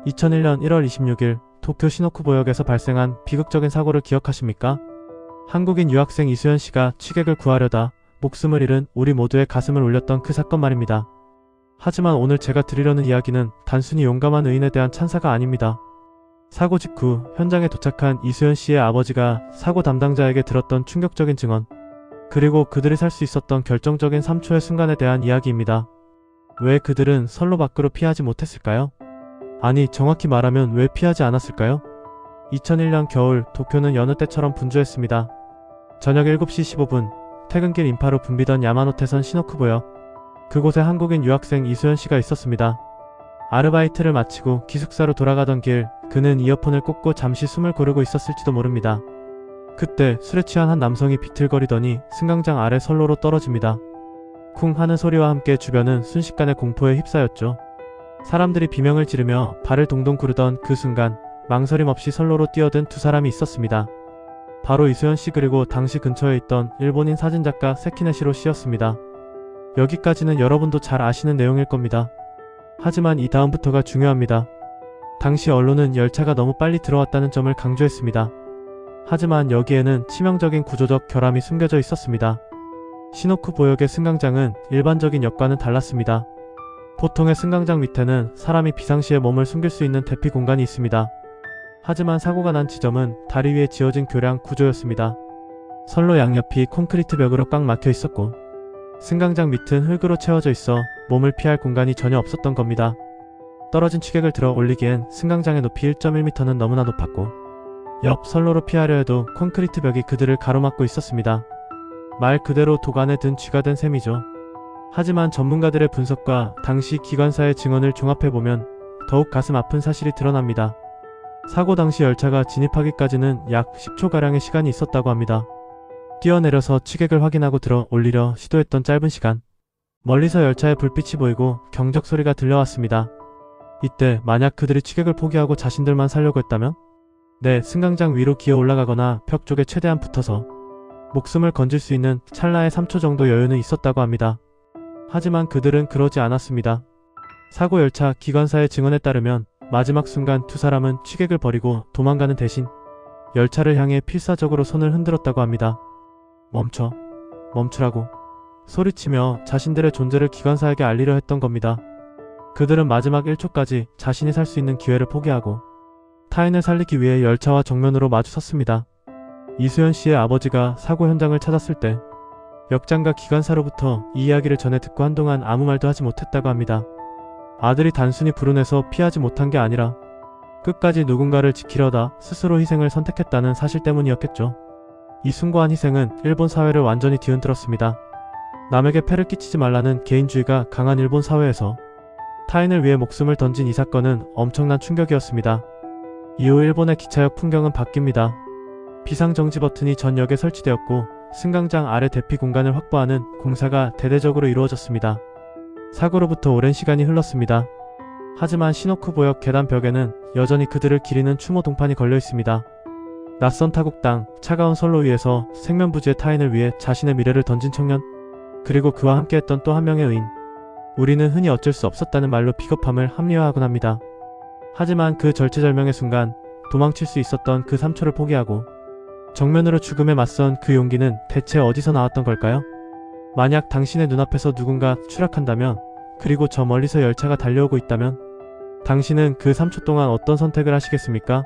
2001년 1월 26일 도쿄 시노쿠보역에서 발생한 비극적인 사고를 기억하십니까? 한국인 유학생 이수연 씨가 취객을 구하려다 목숨을 잃은 우리 모두의 가슴을 울렸던 그 사건 말입니다. 하지만 오늘 제가 드리려는 이야기는 단순히 용감한 의인에 대한 찬사가 아닙니다. 사고 직후 현장에 도착한 이수연 씨의 아버지가 사고 담당자에게 들었던 충격적인 증언, 그리고 그들이 살 수 있었던 결정적인 3초의 순간에 대한 이야기입니다. 왜 그들은 선로 밖으로 피하지 못했을까요? 아니, 정확히 말하면 왜 피하지 않았을까요? 2001년 겨울 도쿄는 여느 때처럼 분주했습니다. 저녁 7시 15분 퇴근길 인파로 붐비던 야마노테선 시노쿠보역. 그곳에 한국인 유학생 이수연 씨가 있었습니다. 아르바이트를 마치고 기숙사로 돌아가던 길, 그는 이어폰을 꽂고 잠시 숨을 고르고 있었을지도 모릅니다. 그때 술에 취한 한 남성이 비틀거리더니 승강장 아래 선로로 떨어집니다. 쿵 하는 소리와 함께 주변은 순식간에 공포에 휩싸였죠. 사람들이 비명을 지르며 발을 동동 구르던 그 순간 망설임 없이 선로로 뛰어든 두 사람이 있었습니다. 바로 이수연 씨 그리고 당시 근처에 있던 일본인 사진작가 세키네시로 씨였습니다. 여기까지는 여러분도 잘 아시는 내용일 겁니다. 하지만 이 다음부터가 중요합니다. 당시 언론은 열차가 너무 빨리 들어왔다는 점을 강조했습니다. 하지만 여기에는 치명적인 구조적 결함이 숨겨져 있었습니다. 시노쿠보역의 승강장은 일반적인 역과는 달랐습니다. 보통의 승강장 밑에는 사람이 비상시에 몸을 숨길 수 있는 대피 공간이 있습니다. 하지만 사고가 난 지점은 다리 위에 지어진 교량 구조였습니다. 선로 양옆이 콘크리트 벽으로 꽉 막혀 있었고 승강장 밑은 흙으로 채워져 있어 몸을 피할 공간이 전혀 없었던 겁니다. 떨어진 취객을 들어 올리기엔 승강장의 높이 1.1m는 너무나 높았고 옆 선로로 피하려 해도 콘크리트 벽이 그들을 가로막고 있었습니다. 말 그대로 도간에 든 쥐가 된 셈이죠. 하지만 전문가들의 분석과 당시 기관사의 증언을 종합해보면 더욱 가슴 아픈 사실이 드러납니다. 사고 당시 열차가 진입하기까지는 약 10초가량의 시간이 있었다고 합니다. 뛰어내려서 취객을 확인하고 들어 올리려 시도했던 짧은 시간, 멀리서 열차의 불빛이 보이고 경적 소리가 들려왔습니다. 이때 만약 그들이 취객을 포기하고 자신들만 살려고 했다면? 네, 승강장 위로 기어 올라가거나 벽 쪽에 최대한 붙어서 목숨을 건질 수 있는 찰나의 3초 정도 여유는 있었다고 합니다. 하지만 그들은 그러지 않았습니다. 사고 열차 기관사의 증언에 따르면 마지막 순간 두 사람은 취객을 버리고 도망가는 대신 열차를 향해 필사적으로 손을 흔들었다고 합니다. 멈추라고 소리치며 자신들의 존재를 기관사에게 알리려 했던 겁니다. 그들은 마지막 1초까지 자신이 살 수 있는 기회를 포기하고 타인을 살리기 위해 열차와 정면으로 마주섰습니다. 이수연 씨의 아버지가 사고 현장을 찾았을 때 역장과 기관사로부터 이 이야기를 전해 듣고 한동안 아무 말도 하지 못했다고 합니다. 아들이 단순히 불운해서 피하지 못한 게 아니라 끝까지 누군가를 지키려다 스스로 희생을 선택했다는 사실 때문이었겠죠. 이 숭고한 희생은 일본 사회를 완전히 뒤흔들었습니다. 남에게 폐를 끼치지 말라는 개인주의가 강한 일본 사회에서 타인을 위해 목숨을 던진 이 사건은 엄청난 충격이었습니다. 이후 일본의 기차역 풍경은 바뀝니다. 비상정지 버튼이 전 역에 설치되었고 승강장 아래 대피 공간을 확보하는 공사가 대대적으로 이루어졌습니다. 사고로부터 오랜 시간이 흘렀습니다. 하지만 시노쿠보역 계단 벽에는 여전히 그들을 기리는 추모 동판이 걸려 있습니다. 낯선 타국 땅, 차가운 선로 위에서 생면부지의 타인을 위해 자신의 미래를 던진 청년, 그리고 그와 함께했던 또 한 명의 의인. 우리는 흔히 어쩔 수 없었다는 말로 비겁함을 합리화하곤 합니다. 하지만 그 절체절명의 순간, 도망칠 수 있었던 그 3초를 포기하고 정면으로 죽음에 맞선 그 용기는 대체 어디서 나왔던 걸까요? 만약 당신의 눈앞에서 누군가 추락한다면, 그리고 저 멀리서 열차가 달려오고 있다면 당신은 그 3초 동안 어떤 선택을 하시겠습니까?